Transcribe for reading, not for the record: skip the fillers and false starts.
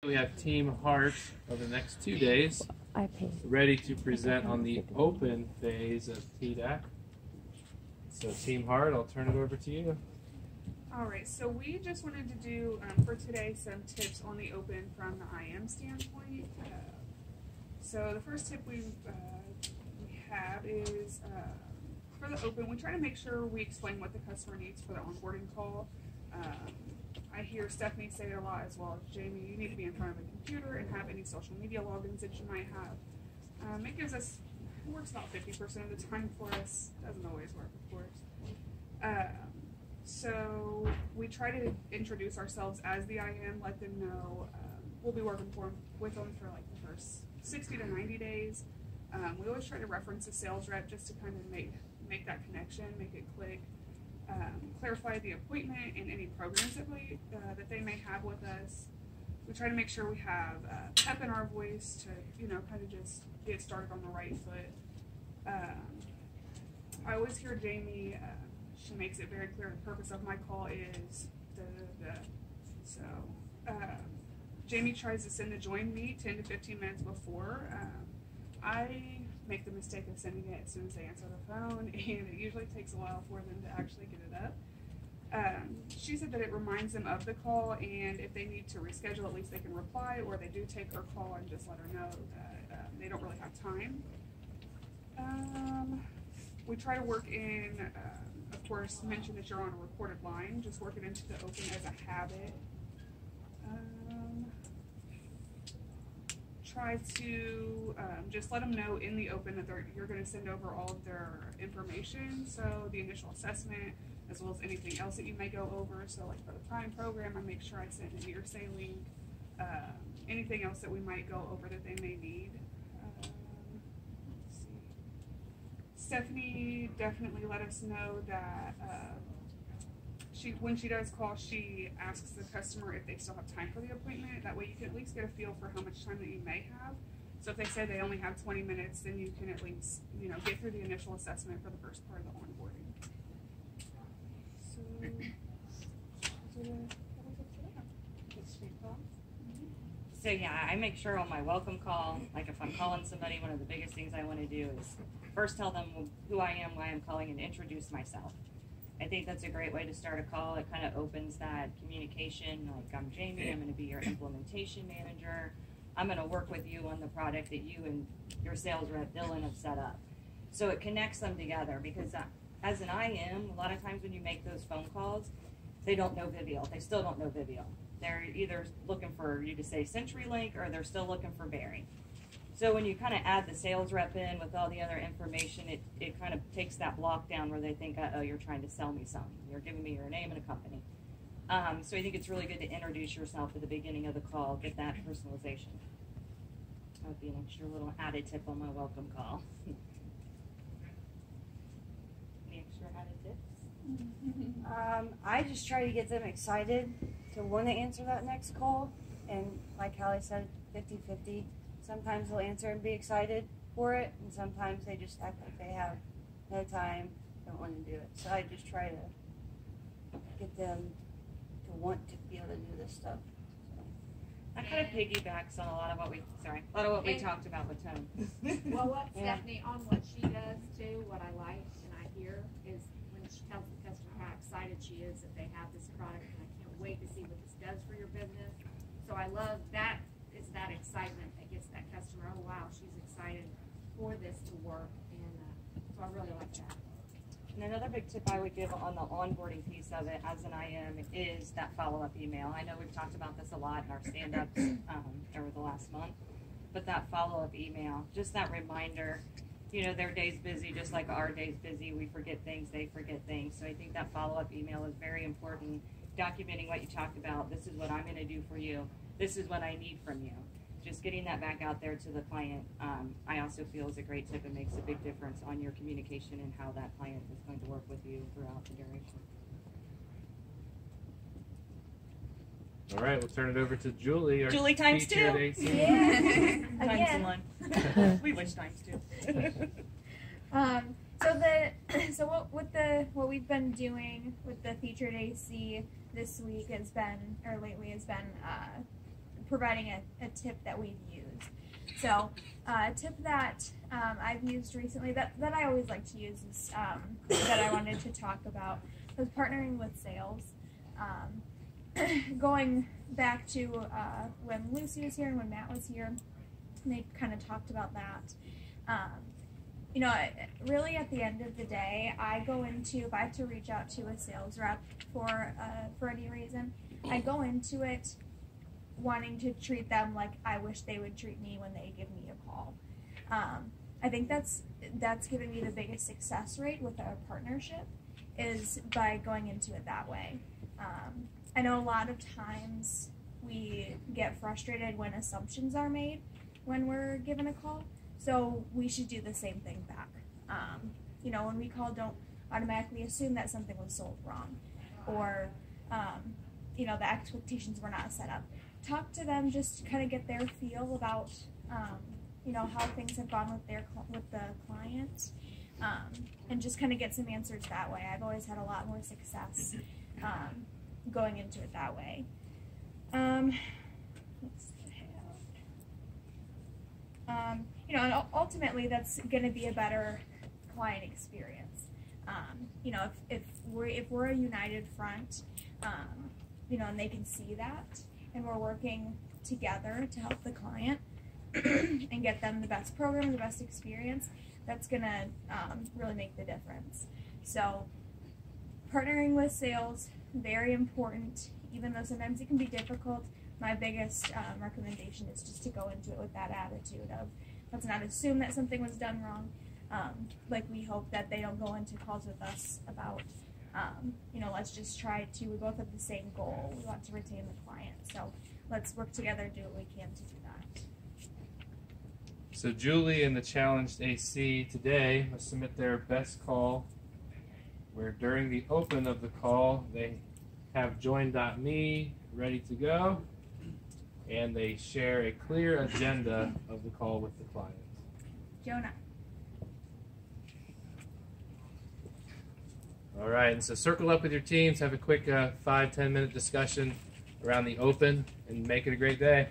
We have Team Heart over the next 2 days, ready to present on the open phase of TDAC. So Team Heart, I'll turn it over to you. All right, so we just wanted to do for today some tips on the open from the IM standpoint. So the first tip we have is for the open, we try to make sure we explain what the customer needs for the onboarding call. I hear Stephanie say it a lot as well as Jamie, you need to be in front of a computer and have any social media logins that you might have. It gives us, it works about 50% of the time for us. Doesn't always work, of course. So we try to introduce ourselves as the IM, let them know we'll be working with them for like the first 60 to 90 days. We always try to reference a sales rep just to kind of make that connection, make it click. Clarify the appointment and any programs that they may have with us. We try to make sure we have pep in our voice to, kind of just get started on the right foot. I always hear Jamie, she makes it very clear the purpose of my call is da-da-da-da. So Jamie tries to send the join me 10 to 15 minutes before. I make the mistake of sending it as soon as they answer the phone, and it usually takes a while for them to actually get it up. She said that it reminds them of the call, and if they need to reschedule, at least they can reply, or they do take her call and just let her know that they don't really have time. We try to work in, of course, mention that you're on a recorded line, just work it into the open as a habit. Try to just let them know in the open that you're going to send over all of their information, so the initial assessment, as well as anything else that you may go over. So like for the Prime program, I make sure I send a hearsay link, anything else that we might go over that they may need. Let's see. Stephanie definitely let us know that when she does call, she asks the customer if they still have time for the appointment. That way you can at least get a feel for how much time that you may have. So if they say they only have 20 minutes, then you can at least, get through the initial assessment for the first part of the onboarding. So yeah, I make sure on my welcome call, like if I'm calling somebody, one of the biggest things I want to do is first tell them who I am, why I'm calling, and introduce myself. I think that's a great way to start a call. It kind of opens that communication, like I'm Jamie, I'm going to be your implementation manager. I'm going to work with you on the product that you and your sales rep, Dylan, have set up. So it connects them together because as an IM, a lot of times when you make those phone calls, they don't know Vivial. They still don't know Vivial. They're either looking for you to say CenturyLink or they're still looking for Barry. So when you kind of add the sales rep in with all the other information, it kind of takes that block down where they think, oh, you're trying to sell me something. You're giving me your name and a company. So I think it's really good to introduce yourself at the beginning of the call, get that personalization. That would be an extra little added tip on my welcome call. Any extra added tips? I just try to get them excited to want to answer that next call. And like Hallie said, 50-50. Sometimes they'll answer and be excited for it, and sometimes they just act like they have no time, don't want to do it. So I just try to get them to want to be able to do this stuff. So. That kind of piggybacks on a lot of what we talked about with Tone. Well, what Stephanie, on what she does too, what I like and I hear is when she tells the customer how excited she is that they have this product, and I can't wait to see what this does for your business. So I love that. It's that excitement that gets that customer, oh wow, she's excited for this to work, and so I really like that. And another big tip I would give on the onboarding piece of it as an IM is that follow-up email. I know we've talked about this a lot in our stand-ups over the last month, but that follow-up email, just that reminder, their day's busy just like our day's busy. We forget things, they forget things. So I think that follow-up email is very important, documenting what you talked about. This is what I'm going to do for you. This is what I need from you. Just getting that back out there to the client, I also feel is a great tip and makes a big difference on your communication and how that client is going to work with you throughout the duration. All right, we'll turn it over to Julie. Our Julie times two. Yeah. Times one. We wish times two. What we've been doing with the featured AC this week has been, or lately has been, providing a tip that we've used. So a tip that I've used recently that I always like to use is that I wanted to talk about was partnering with sales. Going back to when Lucy was here and when Matt was here, they kind of talked about that. You know, really at the end of the day, I go into, if I have to reach out to a sales rep for any reason, I go into it wanting to treat them like I wish they would treat me when they give me a call. I think that's given me the biggest success rate with a partnership is by going into it that way. I know a lot of times we get frustrated when assumptions are made when we're given a call, so we should do the same thing back. You know, when we call, don't automatically assume that something was sold wrong, or you know, the expectations were not set up. Talk to them, just kind of get their feel about you know, how things have gone with the client, and just kind of get some answers that way. I've always had a lot more success going into it that way. You know, and ultimately that's going to be a better client experience. You know, if we're a united front, you know, and they can see that, and we're working together to help the client and get them the best program, the best experience, that's going to really make the difference. So partnering with sales, very important, even though sometimes it can be difficult. My biggest recommendation is just to go into it with that attitude of, let's not assume that something was done wrong. Like we hope that they don't go into calls with us about, you know, let's just try to, we both have the same goal. We want to retain the client. So let's work together, do what we can to do that. So Julie and the challenged AC today must submit their best call, where during the open of the call, they have join.me ready to go, and they share a clear agenda of the call with the client. Jonah. All right, and so circle up with your teams, have a quick 5-10 minute discussion around the open, and make it a great day.